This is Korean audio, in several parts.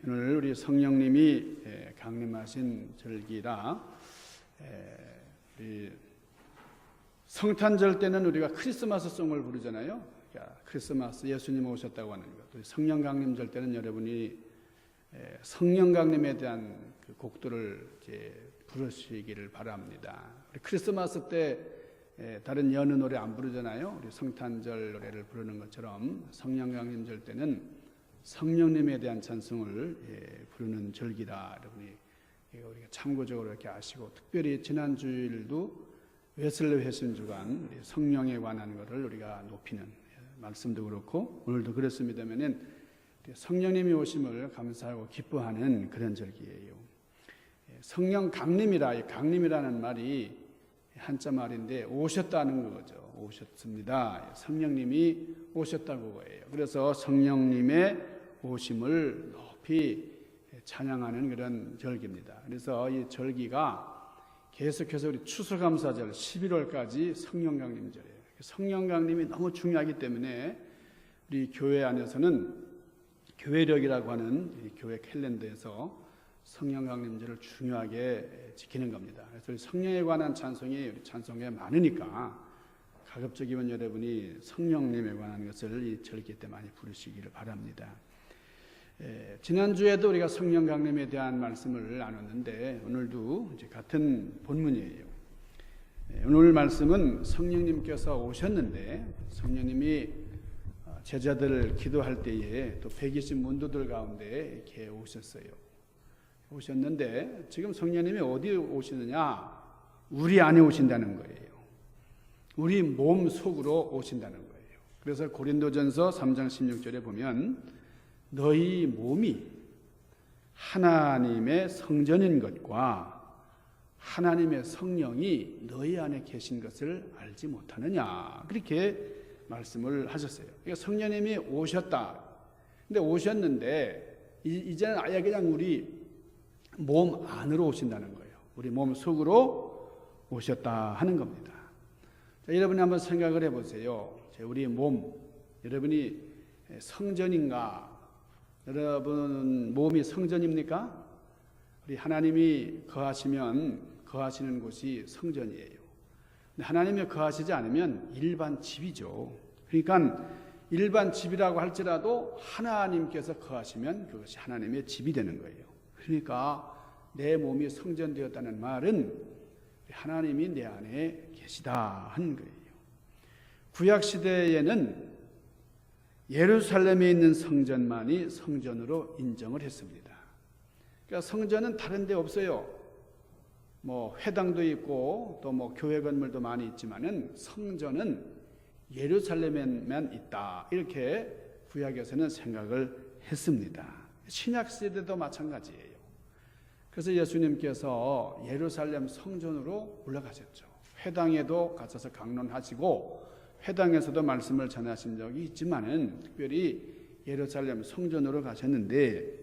오늘 우리 성령님이 강림하신 절기라 우리 성탄절 때는 우리가 크리스마스 송을 부르잖아요. 그러니까 크리스마스 예수님 오셨다고 하는 것. 또 성령 강림절 때는 여러분이 성령 강림에 대한 그 곡들을 이제 부르시기를 바랍니다. 우리 크리스마스 때 다른 여느 노래 안 부르잖아요. 우리 성탄절 노래를 부르는 것처럼 성령 강림절 때는 성령님에 대한 찬송을 부르는 절기다. 여러분이 우리가 참고적으로 이렇게 아시고, 특별히 지난 주일도 웨슬리 회심주간 성령에 관한 것을 우리가 높이는 말씀도 그렇고 오늘도 그렇습니다만은 성령님이 오심을 감사하고 기뻐하는 그런 절기예요. 성령 강림이라, 이 강림이라는 말이 한자 말인데 오셨다는 거죠. 오셨습니다. 성령님이 오셨다고 거예요. 그래서 성령님의 오심을 높이 찬양하는 그런 절기입니다. 그래서 이 절기가 계속해서 우리 추수감사절 11월까지 성령강림절이에요. 성령강림이 너무 중요하기 때문에 우리 교회 안에서는 교회력이라고 하는 이 교회 캘린더에서 성령강림절을 중요하게 지키는 겁니다. 그래서 성령에 관한 찬송이 우리 찬송에 많으니까 가급적이면 여러분이 성령님에 관한 것을 이 절기 때 많이 부르시기를 바랍니다. 지난주에도 우리가 성령 강림에 대한 말씀을 나눴는데 오늘도 이제 같은 본문이에요. 오늘 말씀은 성령님께서 오셨는데 성령님이 제자들 기도할 때에 또 120 문도들 가운데 이렇게 오셨는데 지금 성령님이 어디 오시느냐? 우리 안에 오신다는 거예요. 우리 몸 속으로 오신다는 거예요. 그래서 고린도전서 3장 16절에 보면 너희 몸이 하나님의 성전인 것과 하나님의 성령이 너희 안에 계신 것을 알지 못하느냐, 그렇게 말씀을 하셨어요. 그러니까 성령님이 오셨다. 근데 오셨는데 이제는 아예 그냥 우리 몸 안으로 오신다는 거예요. 우리 몸 속으로 오셨다 하는 겁니다. 자, 여러분이 한번 생각을 해보세요. 우리 몸, 여러분이 성전인가? 여러분 몸이 성전입니까? 우리 하나님이 거하시면 거하시는 곳이 성전이에요. 근데 하나님이 거하시지 않으면 일반 집이죠. 그러니까 일반 집이라고 할지라도 하나님께서 거하시면 그것이 하나님의 집이 되는 거예요. 그러니까 내 몸이 성전되었다는 말은 하나님이 내 안에 계시다 하는 거예요. 구약 시대에는 예루살렘에 있는 성전만이 성전으로 인정을 했습니다. 그러니까 성전은 다른 데 없어요. 뭐 회당도 있고 또 뭐 교회 건물도 많이 있지만은 성전은 예루살렘에만 있다, 이렇게 구약에서는 생각을 했습니다. 신약 시대도 마찬가지예요. 그래서 예수님께서 예루살렘 성전으로 올라가셨죠. 회당에도 가셔서 강론하시고 회당에서도 말씀을 전하신 적이 있지만은 특별히 예루살렘 성전으로 가셨는데,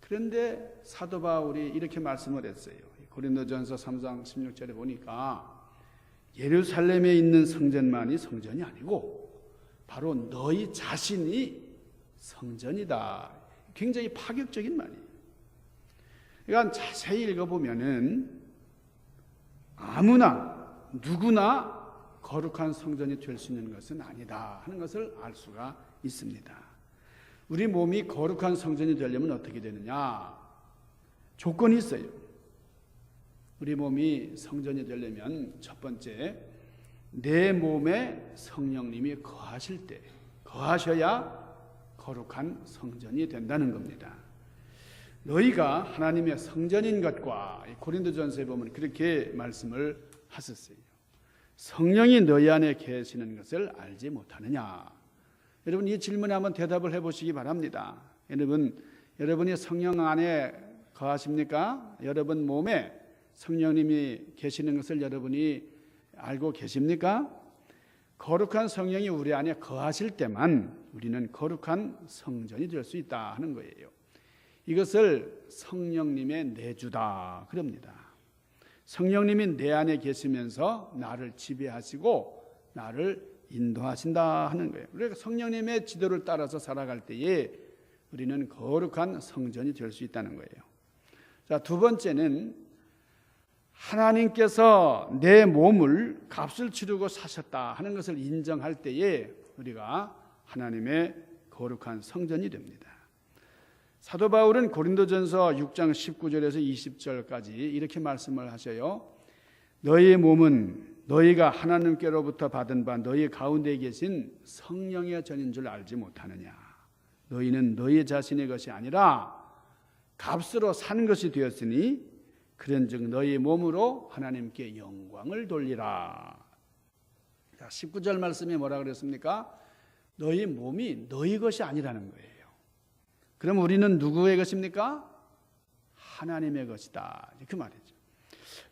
그런데 사도 바울이 이렇게 말씀을 했어요. 고린도전서 3장 16절에 보니까 예루살렘에 있는 성전만이 성전이 아니고 바로 너희 자신이 성전이다. 굉장히 파격적인 말이에요. 그러니까 자세히 읽어보면은 아무나 누구나 거룩한 성전이 될 수 있는 것은 아니다 하는 것을 알 수가 있습니다. 우리 몸이 거룩한 성전이 되려면 어떻게 되느냐? 조건이 있어요. 우리 몸이 성전이 되려면 첫 번째, 내 몸에 성령님이 거하실 때, 거하셔야 거룩한 성전이 된다는 겁니다. 너희가 하나님의 성전인 것과, 고린도전서에 보면 그렇게 말씀을 하셨어요. 성령이 너희 안에 계시는 것을 알지 못하느냐? 여러분 이 질문에 한번 대답을 해보시기 바랍니다. 여러분이 성령 안에 거하십니까? 여러분 몸에 성령님이 계시는 것을 여러분이 알고 계십니까? 거룩한 성령이 우리 안에 거하실 때만 우리는 거룩한 성전이 될 수 있다 하는 거예요. 이것을 성령님의 내주다 그럽니다. 성령님이 내 안에 계시면서 나를 지배하시고 나를 인도하신다 하는 거예요. 그러니까 성령님의 지도를 따라서 살아갈 때에 우리는 거룩한 성전이 될 수 있다는 거예요. 자, 두 번째는 하나님께서 내 몸을 값을 치르고 사셨다 하는 것을 인정할 때에 우리가 하나님의 거룩한 성전이 됩니다. 사도 바울은 고린도전서 6장 19절에서 20절까지 이렇게 말씀을 하셔요. 너희의 몸은 너희가 하나님께로부터 받은 바 너희 가운데 계신 성령의 전인 줄 알지 못하느냐. 너희는 너희 자신의 것이 아니라 값으로 산 것이 되었으니 그런즉 너희 몸으로 하나님께 영광을 돌리라. 19절 말씀이 뭐라 그랬습니까? 너희 몸이 너희 것이 아니라는 거예요. 그럼 우리는 누구의 것입니까? 하나님의 것이다. 그 말이죠.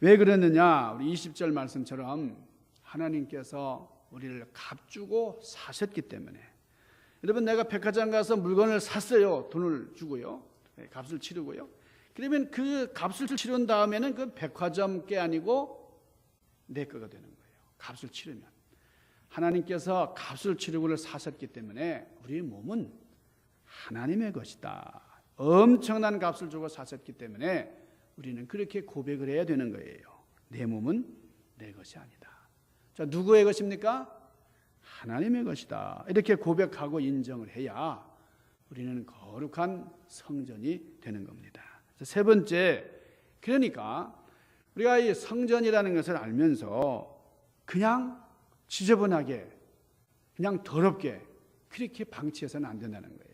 왜 그러느냐? 우리 20절 말씀처럼 하나님께서 우리를 값주고 사셨기 때문에. 여러분, 내가 백화점 가서 물건을 샀어요. 돈을 주고요. 값을 치르고요. 그러면 그 값을 치른 다음에는 그 백화점 게 아니고 내 거가 되는 거예요. 값을 치르면. 하나님께서 값을 치르고 사셨기 때문에 우리의 몸은 하나님의 것이다. 엄청난 값을 주고 사셨기 때문에 우리는 그렇게 고백을 해야 되는 거예요. 내 몸은 내 것이 아니다. 자, 누구의 것입니까? 하나님의 것이다. 이렇게 고백하고 인정을 해야 우리는 거룩한 성전이 되는 겁니다. 세 번째, 그러니까 우리가 이 성전이라는 것을 알면서 그냥 지저분하게, 그냥 더럽게 그렇게 방치해서는 안 된다는 거예요.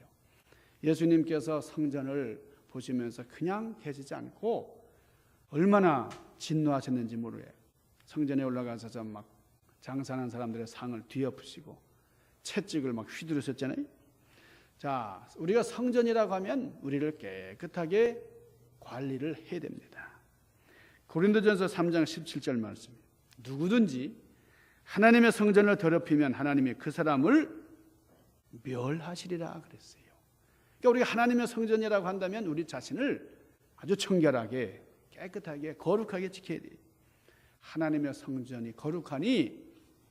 예수님께서 성전을 보시면서 그냥 계시지 않고 얼마나 진노하셨는지 모르게 성전에 올라가서 막 장사하는 사람들의 상을 뒤엎으시고 채찍을 막 휘두르셨잖아요. 자, 우리가 성전이라고 하면 우리를 깨끗하게 관리를 해야 됩니다. 고린도전서 3장 17절 말씀. 누구든지 하나님의 성전을 더럽히면 하나님이 그 사람을 멸하시리라 그랬어요. 그러니까 우리가 하나님의 성전이라고 한다면 우리 자신을 아주 청결하게 깨끗하게 거룩하게 지켜야 돼요. 하나님의 성전이 거룩하니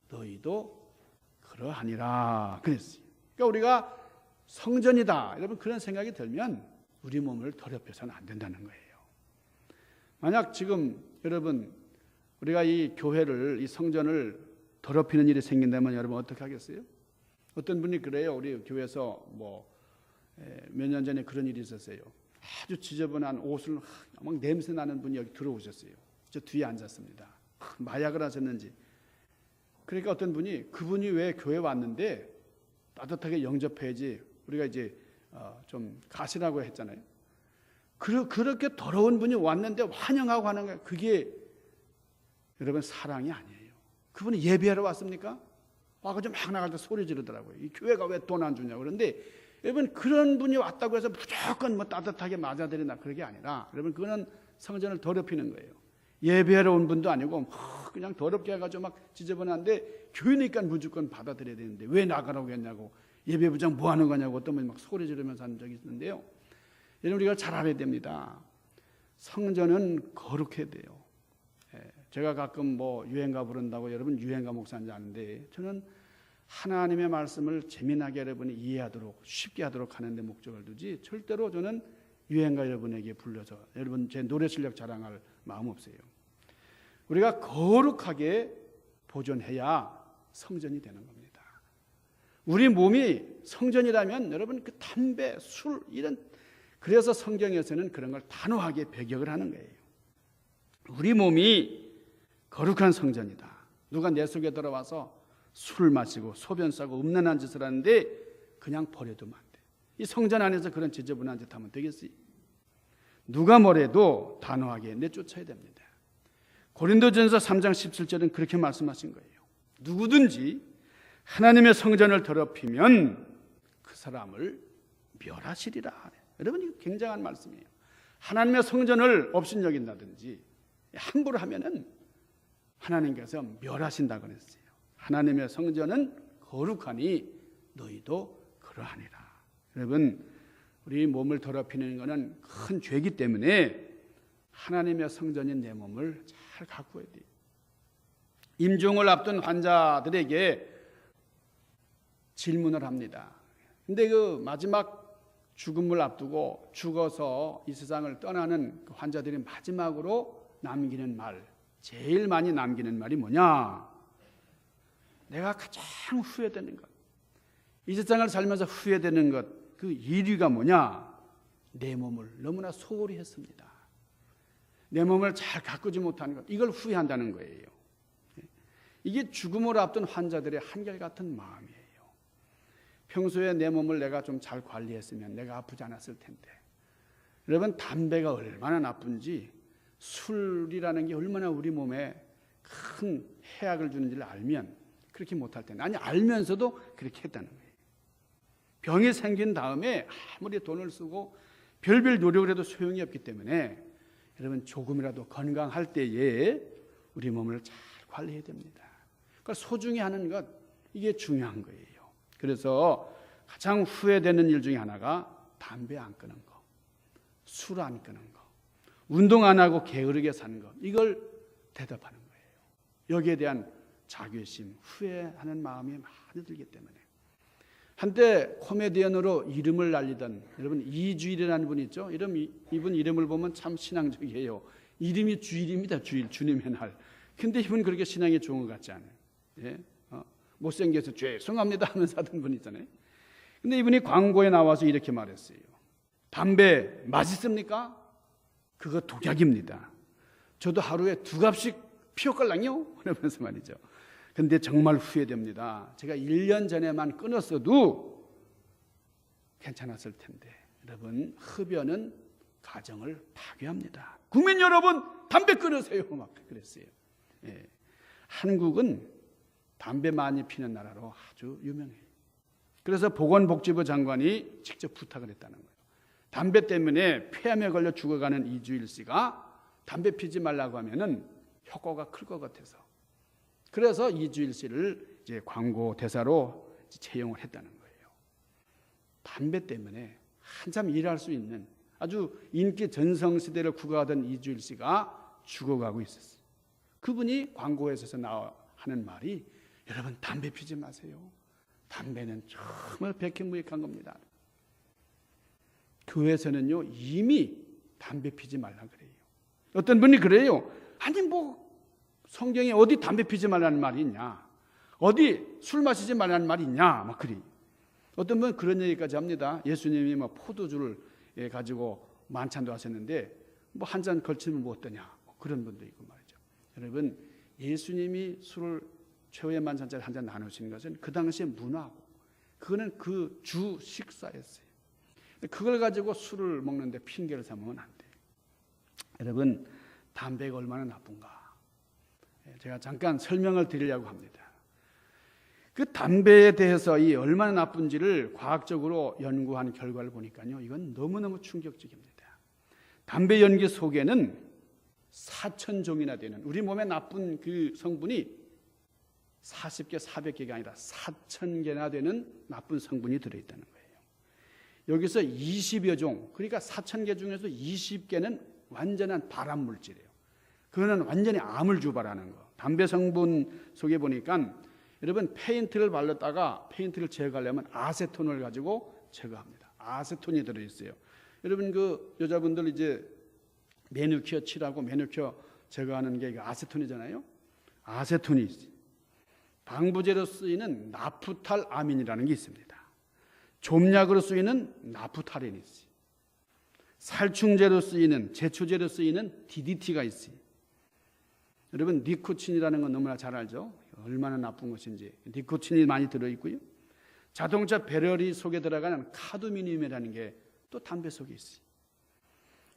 너희도 그러하니라 그랬어요. 그러니까 우리가 성전이다 여러분 그런 생각이 들면 우리 몸을 더럽혀서는 안 된다는 거예요. 만약 지금 여러분 우리가 이 교회를 이 성전을 더럽히는 일이 생긴다면 여러분 어떻게 하겠어요? 어떤 분이 그래요. 우리 교회에서 몇 년 전에 그런 일이 있었어요. 아주 지저분한 옷을 막 냄새 나는 분이 여기 들어오셨어요. 저 뒤에 앉았습니다. 마약을 하셨는지. 그러니까 어떤 분이 그분이 왜 교회 왔는데 따뜻하게 영접해야지 우리가 이제 좀 가시라고 했잖아요. 그렇게 더러운 분이 왔는데 환영하고 하는 거예요. 그게 여러분 사랑이 아니에요. 그분이 예배하러 왔습니까? 와가지고 막 나갈 때 소리 지르더라고요. 이 교회가 왜 돈 안 주냐고. 그런데 여러분 그런 분이 왔다고 해서 무조건 뭐 따뜻하게 맞아들이나 그런 게 아니라 여러분 그거는 성전을 더럽히는 거예요. 예배하러 온 분도 아니고 그냥 더럽게 해가지고 막 지저분한데 교회니까 무조건 받아들여야 되는데 왜 나가라고 했냐고 예배부장 뭐 하는 거냐고 어떤 분이 막 소리 지르면서 한 적이 있는데요. 여러분 우리가 잘 알아야 됩니다. 성전은 거룩해야 돼요. 제가 가끔 뭐 유행가 부른다고 여러분 유행가 목사인지 아는데 저는 하나님의 말씀을 재미나게 여러분이 이해하도록 쉽게 하도록 하는 데 목적을 두지 절대로 저는 유행가 여러분에게 불러서 여러분 제 노래 실력 자랑할 마음 없어요. 우리가 거룩하게 보존해야 성전이 되는 겁니다. 우리 몸이 성전이라면 여러분 그 담배, 술 이런 그래서 성경에서는 그런 걸 단호하게 배격을 하는 거예요. 우리 몸이 거룩한 성전이다. 누가 내 속에 들어와서 술을 마시고 소변 싸고 음란한 짓을 하는데 그냥 버려두면 안 돼. 이 성전 안에서 그런 지저분한 짓 하면 되겠어요? 누가 뭐래도 단호하게 내쫓아야 됩니다. 고린도전서 3장 17절은 그렇게 말씀하신 거예요. 누구든지 하나님의 성전을 더럽히면 그 사람을 멸하시리라. 여러분 이거 굉장한 말씀이에요. 하나님의 성전을 업신여긴다든지 함부로 하면은 하나님께서 멸하신다 그랬어요. 하나님의 성전은 거룩하니 너희도 그러하니라. 여러분 우리 몸을 더럽히는 것은 큰 죄이기 때문에 하나님의 성전인 내 몸을 잘 가꾸어야 돼요. 임종을 앞둔 환자들에게 질문을 합니다. 근데 그 마지막 죽음을 앞두고 죽어서 이 세상을 떠나는 그 환자들이 마지막으로 남기는 말, 제일 많이 남기는 말이 뭐냐? 내가 가장 후회되는 것, 이 세상을 살면서 후회되는 것, 그 1위가 뭐냐? 내 몸을 너무나 소홀히 했습니다. 내 몸을 잘 가꾸지 못하는 것, 이걸 후회한다는 거예요. 이게 죽음을 앞둔 환자들의 한결같은 마음이에요. 평소에 내 몸을 내가 좀 잘 관리했으면 내가 아프지 않았을 텐데. 여러분, 담배가 얼마나 나쁜지, 술이라는 게 얼마나 우리 몸에 큰 해악을 주는지를 알면 그렇게 못할 텐데, 아니 알면서도 그렇게 했다는 거예요. 병이 생긴 다음에 아무리 돈을 쓰고 별별 노력을 해도 소용이 없기 때문에 여러분, 조금이라도 건강할 때에 우리 몸을 잘 관리해야 됩니다. 그러니까 소중히 하는 것, 이게 중요한 거예요. 그래서 가장 후회되는 일 중에 하나가 담배 안 끊는 거, 술 안 끊는 거, 운동 안 하고 게으르게 사는 거, 이걸 대답하는 거예요. 여기에 대한 자괴심, 후회하는 마음이 많이 들기 때문에. 한때 코미디언으로 이름을 날리던 여러분 이주일이라는 분이 있죠. 이분 이름을 보면 참 신앙적이에요. 이름이 주일입니다. 주일, 주님의 날. 근데 이분 그렇게 신앙이 좋은 것 같지 않아요. 예? 못생겨서 죄송합니다 하면서 하던 분 있잖아요. 근데 이분이 광고에 나와서 이렇게 말했어요. 담배 맛있습니까? 그거 독약입니다. 저도 하루에 2갑씩 피웠걸랑요? 그러면서 말이죠. 근데 정말 후회됩니다. 제가 1년 전에만 끊었어도 괜찮았을 텐데. 여러분, 흡연은 가정을 파괴합니다. 국민 여러분, 담배 끊으세요. 막 그랬어요. 예. 한국은 담배 많이 피는 나라로 아주 유명해요. 그래서 보건복지부 장관이 직접 부탁을 했다는 거예요. 담배 때문에 폐암에 걸려 죽어가는 이주일 씨가 담배 피지 말라고 하면은 효과가 클 것 같아서. 그래서 이주일 씨를 이제 광고 대사로 채용을 했다는 거예요. 담배 때문에 한참 일할 수 있는 아주 인기 전성시대를 구가하던 이주일 씨가 죽어가고 있었어요. 그분이 광고에서 하는 말이 여러분 담배 피지 마세요. 담배는 정말 백해무익한 겁니다. 교회에서는요 이미 담배 피지 말라 그래요. 어떤 분이 그래요. 아니 뭐 성경에 어디 담배 피지 말라는 말이 있냐, 어디 술 마시지 말라는 말이 있냐, 막 그리. 어떤 분은 그런 얘기까지 합니다. 예수님이 뭐 포도주를 가지고 만찬도 하셨는데 뭐 한 잔 걸치면 뭐 어떠냐, 뭐 그런 분도 있고 말이죠. 여러분, 예수님이 술을 최후의 만찬자리 한 잔 나누시는 것은 그 당시의 문화고, 그거는 그 주 식사였어요. 그걸 가지고 술을 먹는데 핑계를 삼으면 안 돼요. 여러분, 담배가 얼마나 나쁜가 제가 잠깐 설명을 드리려고 합니다. 그 담배에 대해서 이 얼마나 나쁜지를 과학적으로 연구한 결과를 보니까요, 이건 너무너무 충격적입니다. 담배 연기 속에는 4,000종이나 되는 우리 몸에 나쁜 그 성분이 40개, 400개가 아니라 4,000개나 되는 나쁜 성분이 들어있다는 거예요. 여기서 20여 종, 그러니까 4,000개 중에서 20개는 완전한 발암물질이에요. 그거는 완전히 암을 유발하는 거. 담배 성분 속에 보니까 여러분 페인트를 발랐다가 페인트를 제거하려면 아세톤을 가지고 제거합니다. 아세톤이 들어있어요. 여러분 그 여자분들 이제 매니큐어 칠하고 매니큐어 제거하는 게 아세톤이잖아요. 아세톤이 있어요. 방부제로 쓰이는 나프탈아민이라는 게 있습니다. 좀약으로 쓰이는 나프탈린이 있어요. 살충제로 쓰이는, 제초제로 쓰이는 DDT가 있어요. 여러분 니코틴이라는 건 너무나 잘 알죠. 얼마나 나쁜 것인지. 니코틴이 많이 들어있고요. 자동차 배터리 속에 들어가는 카드미늄이라는 게 또 담배 속에 있어요.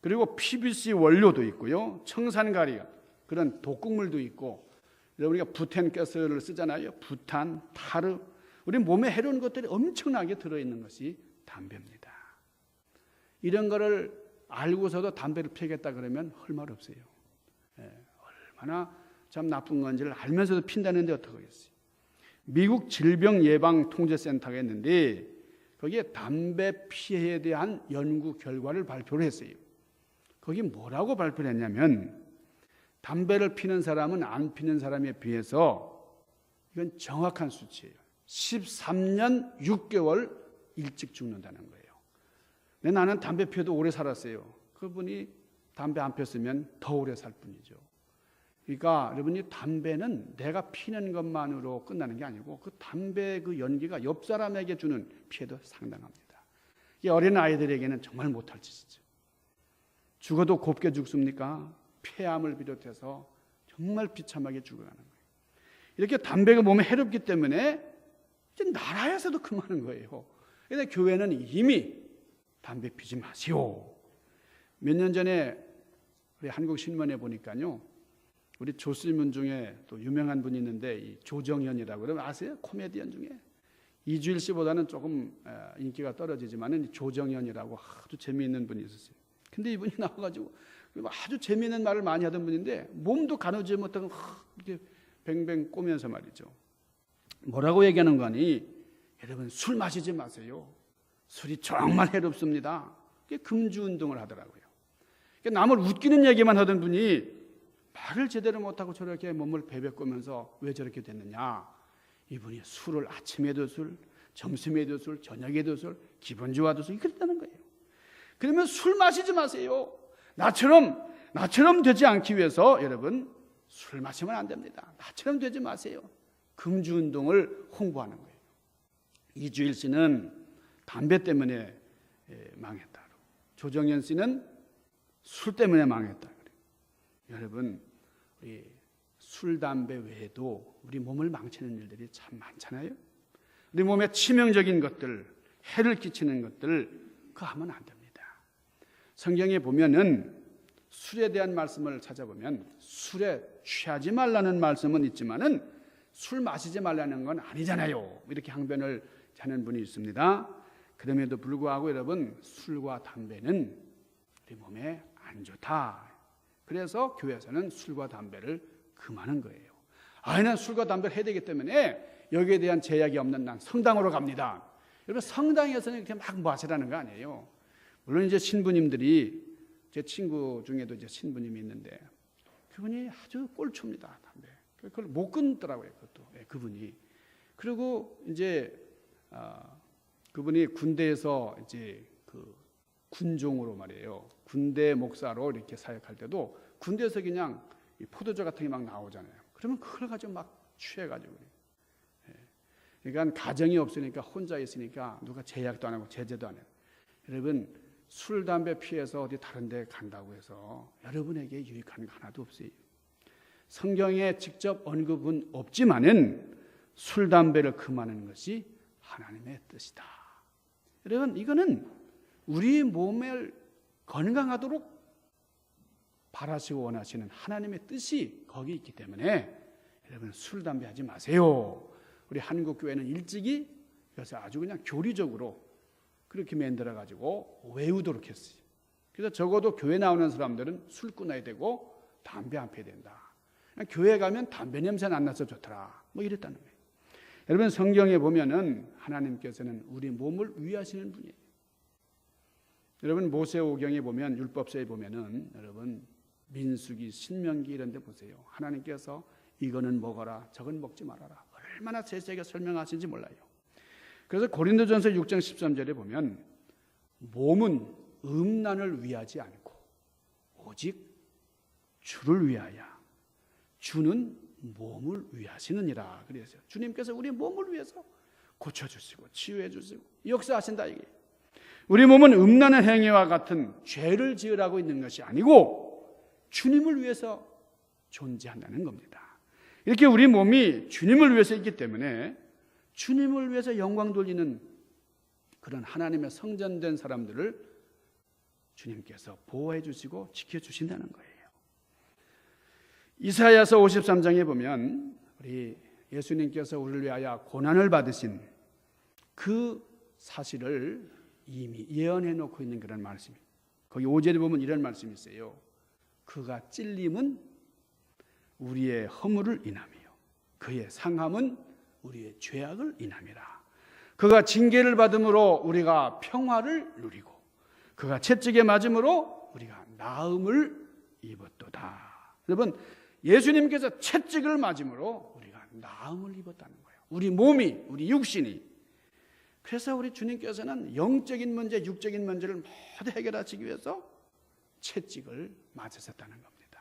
그리고 PVC 원료도 있고요. 청산가리, 그런 독극물도 있고, 우리가 부탄가스를 쓰잖아요. 부탄, 타르, 우리 몸에 해로운 것들이 엄청나게 들어있는 것이 담배입니다. 이런 거를 알고서도 담배를 피우겠다 그러면 할 말 없어요. 얼마나 참 나쁜 건지를 알면서도 핀다는데 어떡하겠어요. 미국 질병예방통제센터가 있는데 거기에 담배 피해에 대한 연구 결과를 발표를 했어요. 거기 뭐라고 발표를 했냐면 담배를 피는 사람은 안 피는 사람에 비해서 이건 정확한 수치예요. 13년 6개월 일찍 죽는다는 거예요. 근데 나는 담배 피워도 오래 살았어요. 그분이 담배 안 폈으면 더 오래 살 뿐이죠. 그러니까 여러분이 담배는 내가 피는 것만으로 끝나는 게 아니고 그 담배 그 연기가 옆 사람에게 주는 피해도 상당합니다. 이 어린 아이들에게는 정말 못할 짓이죠. 죽어도 곱게 죽습니까? 폐암을 비롯해서 정말 비참하게 죽어가는 거예요. 이렇게 담배가 몸에 해롭기 때문에 이제 나라에서도 그만한 거예요. 그런데 교회는 이미 담배 피지 마시오. 몇 년 전에 우리 한국 신문에 보니까요, 우리 조스문 중에 또 유명한 분이 있는데 이 조정현이라고 그러면 아세요? 코미디언 중에 이주일 씨보다는 조금 인기가 떨어지지만은 조정현이라고 아주 재미있는 분이 있었어요. 근데 이분이 나와가지고 아주 재미있는 말을 많이 하던 분인데 몸도 가누지 못하고 이렇게 뱅뱅 꼬면서 말이죠. 뭐라고 얘기하는 거니? 여러분 술 마시지 마세요. 술이 정말 해롭습니다. 금주 운동을 하더라고요. 남을 웃기는 얘기만 하던 분이 말을 제대로 못하고 저렇게 몸을 베베꼬면서 왜 저렇게 됐느냐? 이분이 술을 아침에도 술, 점심에도 술, 저녁에도 술, 기분 좋아도 술 그랬다는 거예요. 그러면 술 마시지 마세요. 나처럼 되지 않기 위해서 여러분 술 마시면 안 됩니다. 나처럼 되지 마세요. 금주 운동을 홍보하는 거예요. 이주일 씨는 담배 때문에 망했다. 조정현 씨는 술 때문에 망했다. 여러분, 우리 술, 담배 외에도 우리 몸을 망치는 일들이 참 많잖아요. 우리 몸에 치명적인 것들, 해를 끼치는 것들 그거 하면 안 됩니다. 성경에 보면은 술에 대한 말씀을 찾아보면 술에 취하지 말라는 말씀은 있지만은 술 마시지 말라는 건 아니잖아요. 이렇게 항변을 하는 분이 있습니다. 그럼에도 불구하고 여러분 술과 담배는 우리 몸에 안 좋다. 그래서 교회에서는 술과 담배를 금하는 거예요. 난 술과 담배를 해야 되기 때문에 여기에 대한 제약이 없는 난 성당으로 갑니다. 여러분 성당에서는 이렇게 막 마시라는 거 아니에요. 물론 이제 신부님들이 제 친구 중에도 이제 신부님이 있는데 그분이 아주 꼴초입니다. 담배. 그걸 못 끊더라고요. 그것도 그분이. 그리고 이제 그분이 군대에서 이제 그 군종으로 말이에요. 군대 목사로 이렇게 사역할 때도 군대에서 그냥 포도주 같은 게 막 나오잖아요. 그러면 그걸 가지고 막 취해가지고. 그러니까 가정이 없으니까 혼자 있으니까 누가 제약도 안 하고 제재도 안 해요. 여러분 술, 담배 피해서 어디 다른 데 간다고 해서 여러분에게 유익한 거 하나도 없어요. 성경에 직접 언급은 없지만은 술, 담배를 금하는 것이 하나님의 뜻이다. 여러분 이거는 우리 몸을 건강하도록 바라시고 원하시는 하나님의 뜻이 거기 있기 때문에 여러분 술, 담배 하지 마세요. 우리 한국교회는 일찍이 그래서 아주 그냥 교리적으로 그렇게 만들어가지고 외우도록 했어요. 그래서 적어도 교회 나오는 사람들은 술 끊어야 되고 담배 안 피워야 된다. 교회 가면 담배 냄새는 안 나서 좋더라. 뭐 이랬다는 거예요. 여러분 성경에 보면은 하나님께서는 우리 몸을 위하시는 분이에요. 여러분 모세오경에 보면 율법서에 보면은 여러분 민수기, 신명기 이런 데 보세요. 하나님께서 이거는 먹어라, 저건 먹지 말아라. 얼마나 세세하게 설명하시는지 몰라요. 그래서 고린도전서 6장 13절에 보면 몸은 음란을 위하지 않고 오직 주를 위하여 주는 몸을 위하시느니라. 그래서 주님께서 우리 몸을 위해서 고쳐주시고 치유해주시고 역사하신다 이게. 우리 몸은 음란한 행위와 같은 죄를 지으라고 있는 것이 아니고 주님을 위해서 존재한다는 겁니다. 이렇게 우리 몸이 주님을 위해서 있기 때문에 주님을 위해서 영광 돌리는 그런 하나님의 성전된 사람들을 주님께서 보호해 주시고 지켜주신다는 거예요. 이사야서 53장에 보면 우리 예수님께서 우리를 위하여 고난을 받으신 그 사실을 이미 예언해 놓고 있는 그런 말씀이 거기 5절에 보면 이런 말씀이 있어요. 그가 찔림은 우리의 허물을 인하며 그의 상함은 우리의 죄악을 인함이라. 그가 징계를 받음으로 우리가 평화를 누리고 그가 채찍에 맞음으로 우리가 나음을 입었도다. 여러분 예수님께서 채찍을 맞음으로 우리가 나음을 입었다는 거예요. 우리 몸이, 우리 육신이. 그래서 우리 주님께서는 영적인 문제, 육적인 문제를 모두 해결하시기 위해서 채찍을 맞으셨다는 겁니다.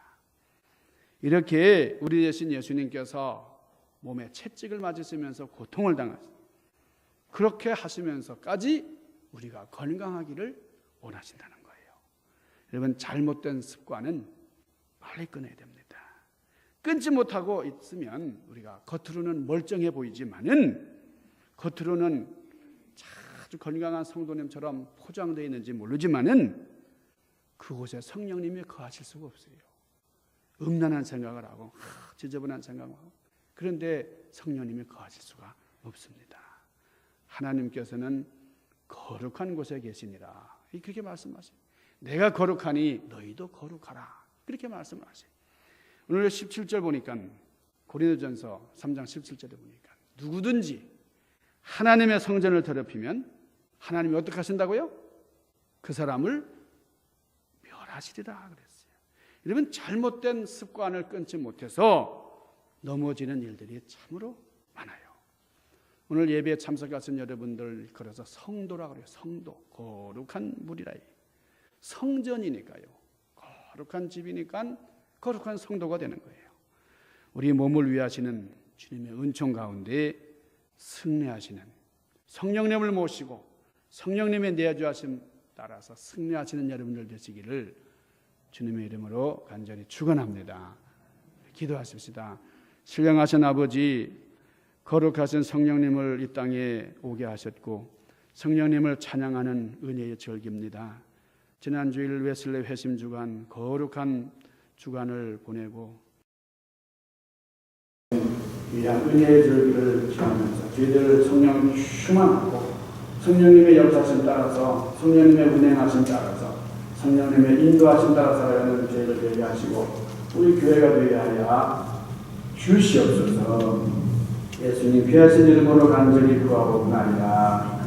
이렇게 우리 대신 예수님께서 몸에 채찍을 맞으시면서 고통을 당하셨습니다. 그렇게 하시면서까지 우리가 건강하기를 원하신다는 거예요. 여러분, 잘못된 습관은 빨리 끊어야 됩니다. 끊지 못하고 있으면 우리가 겉으로는 멀쩡해 보이지만은, 겉으로는 아주 건강한 성도님처럼 포장되어 있는지 모르지만은 그곳에 성령님이 거하실 수가 없어요. 음란한 생각을 하고 지저분한 생각을 하고, 그런데 성령님이 거하실 수가 없습니다. 하나님께서는 거룩한 곳에 계시니라 그렇게 말씀하세요. 내가 거룩하니 너희도 거룩하라 그렇게 말씀을 하세요. 오늘 17절 보니까, 고린도전서 3장 17절에 보니까, 누구든지 하나님의 성전을 더럽히면 하나님이 어떻게 하신다고요? 그 사람을 멸하시리라 그랬어요. 여러분, 잘못된 습관을 끊지 못해서 넘어지는 일들이 참으로 많아요. 오늘 예배에 참석하신 여러분들, 그래서 성도라 그래요. 성도, 거룩한 무리라. 성전이니까요, 거룩한 집이니까 거룩한 성도가 되는 거예요. 우리 몸을 위하시는 주님의 은총 가운데 승리하시는, 성령님을 모시고 성령님의 내주하심 따라서 승리하시는 여러분들 되시기를 주님의 이름으로 간절히 축원합니다. 기도하십시다. 신령하신 아버지, 거룩하신 성령님을 이 땅에 오게 하셨고 성령님을 찬양하는 은혜의 절기입니다. 지난 주일 웨슬레 회심 주간, 거룩한 주간을 보내고 위한 은혜의 절기를 지나면서 저희들 성령 충만하고 성령님의 역사심 따라서, 성령님의 운행하심 따라서, 성령님의 인도하심 따라 살아가는 저희들 되게 하시고 우리 교회가 되게 하여 주시옵소서. 예수님 귀하신 이름으로 간절히 구하옵나이다.